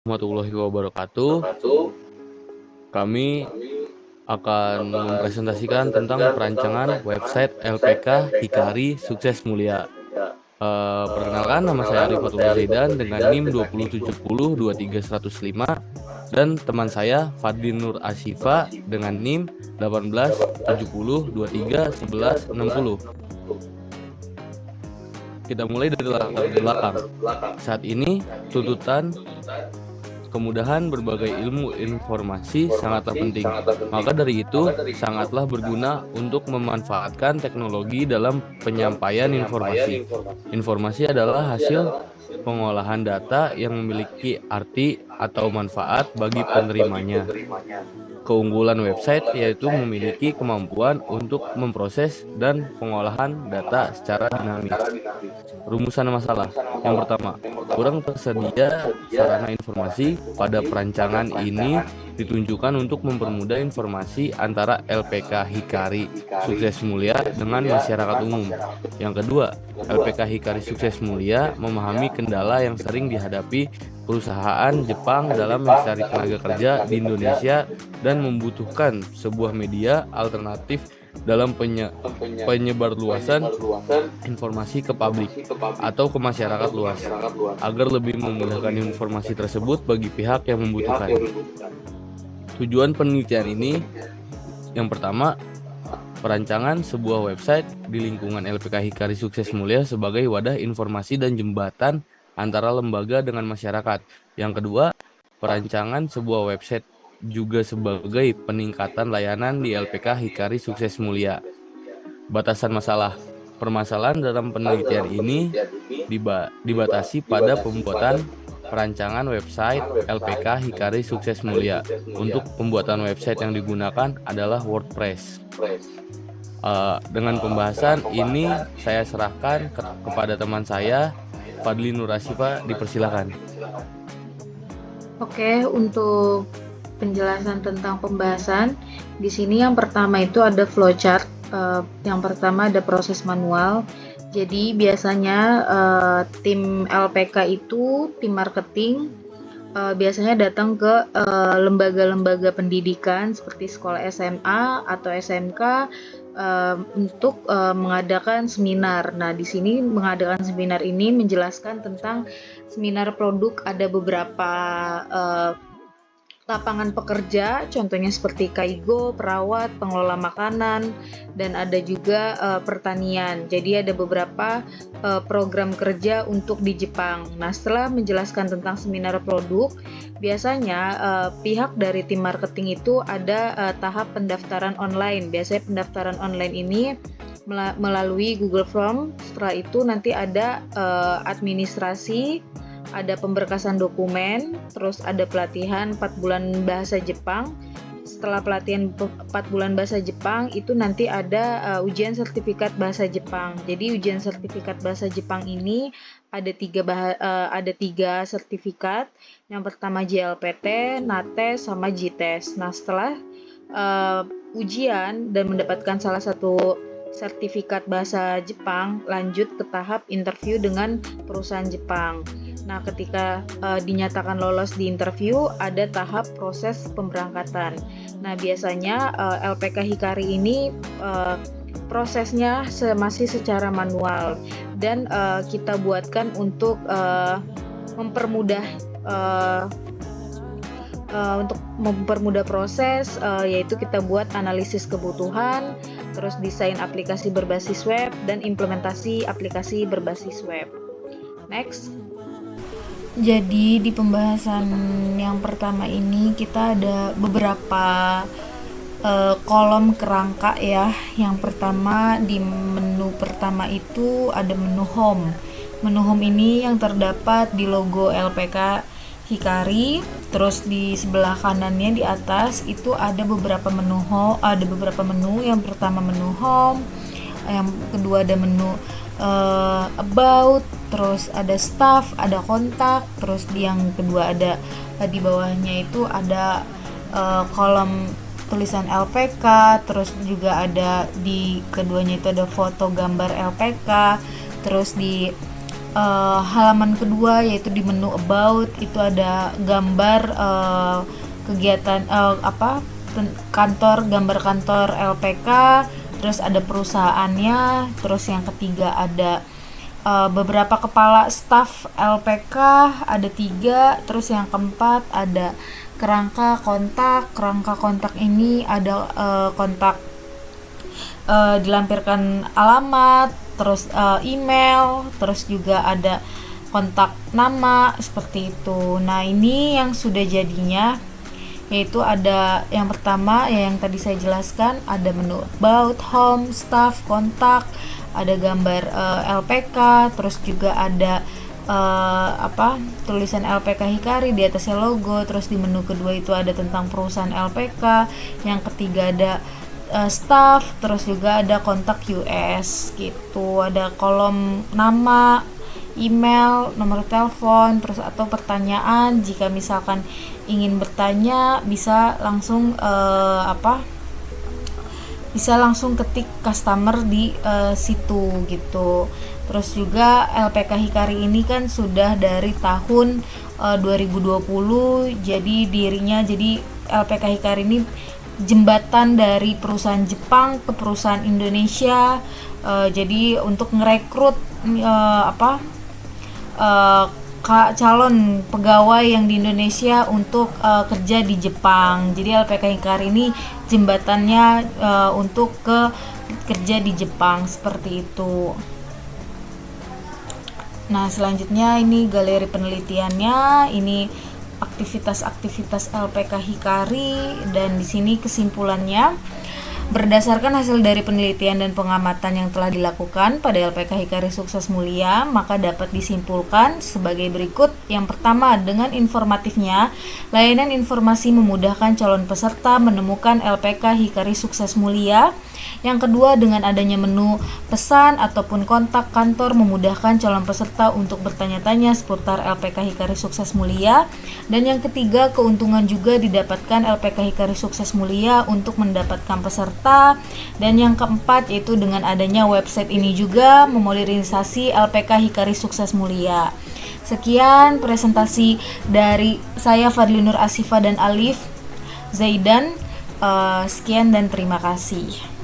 Warahmatullahi wabarakatuh. Kami akan mempresentasikan tentang perancangan website LPK Hikari Sukses Mulia. Perkenalkan, nama saya Arifatul Zaidan dengan NIM 207023105 dan teman saya Fadli Nur Asyifa dengan NIM 1870231160. Kita mulai dari latar belakang. Saat ini tuntutan kemudahan berbagai ilmu informasi sangatlah penting. Maka dari itu, sangatlah berguna untuk memanfaatkan teknologi dalam penyampaian informasi. Informasi adalah hasil pengolahan data yang memiliki arti atau manfaat bagi penerimanya. Keunggulan website yaitu memiliki kemampuan untuk memproses dan pengolahan data secara dinamis. Rumusan masalah. Yang pertama, kurang tersedia sarana informasi pada perancangan ini ditunjukkan untuk mempermudah informasi antara LPK Hikari Sukses Mulia dengan masyarakat umum. Yang kedua, LPK Hikari Sukses Mulia memahami kendala yang sering dihadapi perusahaan Jepang dalam mencari tenaga kerja di Indonesia dan membutuhkan sebuah media alternatif dalam penyebarluasan informasi ke publik atau ke masyarakat luas agar lebih memudahkan informasi tersebut bagi pihak yang membutuhkan. Tujuan penelitian ini yang pertama, perancangan sebuah website di lingkungan LPK Hikari Sukses Mulia sebagai wadah informasi dan jembatan antara lembaga dengan masyarakat. Yang kedua, perancangan sebuah website juga sebagai peningkatan layanan di LPK Hikari Sukses Mulia. Batasan masalah. Permasalahan dalam penelitian ini dibatasi pada pembuatan perancangan website LPK Hikari Sukses Mulia. Untuk pembuatan website yang digunakan adalah WordPress. Dengan pembahasan ini saya serahkan kepada teman saya Fadli Nur Asyifa, dipersilakan. Oke, untuk penjelasan tentang pembahasan di sini yang pertama itu ada flowchart. Yang pertama ada proses manual. Jadi biasanya tim LPK itu tim marketing biasanya datang ke lembaga-lembaga pendidikan seperti sekolah SMA atau SMK untuk mengadakan seminar. Nah, di sini mengadakan seminar ini menjelaskan tentang seminar produk. Ada beberapa lapangan pekerja, contohnya seperti kaigo, perawat, pengelola makanan, dan ada juga pertanian. Jadi ada beberapa program kerja untuk di Jepang. Nah, setelah menjelaskan tentang seminar produk, biasanya pihak dari tim marketing itu ada tahap pendaftaran online. Biasanya pendaftaran online ini melalui Google Form. Setelah itu nanti ada administrasi, ada pemberkasan dokumen, terus ada pelatihan 4 bulan bahasa Jepang. Setelah pelatihan 4 bulan bahasa Jepang itu nanti ada ujian sertifikat bahasa Jepang. Jadi ujian sertifikat bahasa Jepang ini ada tiga sertifikat. Yang pertama JLPT, NATES, sama JITES. Nah, setelah ujian dan mendapatkan salah satu sertifikat bahasa Jepang, lanjut ke tahap interview dengan perusahaan Jepang. Nah, ketika dinyatakan lolos di interview, ada tahap proses pemberangkatan. Nah, biasanya LPK Hikari ini prosesnya masih secara manual dan kita buatkan untuk mempermudah proses, yaitu kita buat analisis kebutuhan, terus desain aplikasi berbasis web, dan implementasi aplikasi berbasis web. Next. Jadi di pembahasan yang pertama ini kita ada beberapa kolom kerangka ya. Yang pertama di menu pertama itu ada menu home. Menu home ini yang terdapat di logo LPK Hikari. Terus di sebelah kanannya di atas itu ada beberapa menu Yang pertama menu home, yang kedua ada menu about, terus ada staff, ada kontak, terus yang kedua ada di bawahnya itu ada kolom tulisan LPK, terus juga ada di keduanya itu ada foto gambar LPK, terus di halaman kedua yaitu di menu about itu ada gambar kegiatan kantor, gambar kantor LPK, terus ada perusahaannya, terus yang ketiga ada beberapa kepala staf LPK, ada 3, terus yang keempat ada kerangka kontak ini ada kontak dilampirkan alamat, terus email, terus juga ada kontak nama seperti itu. Nah, ini yang sudah jadinya, yaitu ada yang pertama ya yang tadi saya jelaskan, ada menu about, home, staff, kontak, ada gambar LPK, terus juga ada tulisan LPK Hikari, di atasnya logo, terus di menu kedua itu ada tentang perusahaan LPK, yang ketiga ada staff, terus juga ada kontak US gitu, ada kolom nama, email, nomor telepon, terus atau pertanyaan. Jika misalkan ingin bertanya bisa langsung bisa langsung ketik customer di situ gitu. Terus juga LPK Hikari ini kan sudah dari tahun 2020, jadi LPK Hikari ini jembatan dari perusahaan Jepang ke perusahaan Indonesia. Jadi untuk ngerekrut calon pegawai yang di Indonesia untuk kerja di Jepang. Jadi LPK Hikari ini jembatannya untuk kerja di Jepang seperti itu. Nah, selanjutnya ini galeri penelitiannya, ini aktivitas-aktivitas LPK Hikari, dan di sini kesimpulannya. Berdasarkan hasil dari penelitian dan pengamatan yang telah dilakukan pada LPK Hikari Sukses Mulia, maka dapat disimpulkan sebagai berikut. Yang pertama, dengan informatifnya, layanan informasi memudahkan calon peserta menemukan LPK Hikari Sukses Mulia. Yang kedua, dengan adanya menu pesan ataupun kontak kantor memudahkan calon peserta untuk bertanya-tanya seputar LPK Hikari Sukses Mulia. Dan yang ketiga, keuntungan juga didapatkan LPK Hikari Sukses Mulia untuk mendapatkan peserta. Dan yang keempat, yaitu dengan adanya website ini juga memodernisasi LPK Hikari Sukses Mulia. Sekian presentasi dari saya, Fadli Nur Asifa dan Alif Zaidan. Sekian dan terima kasih.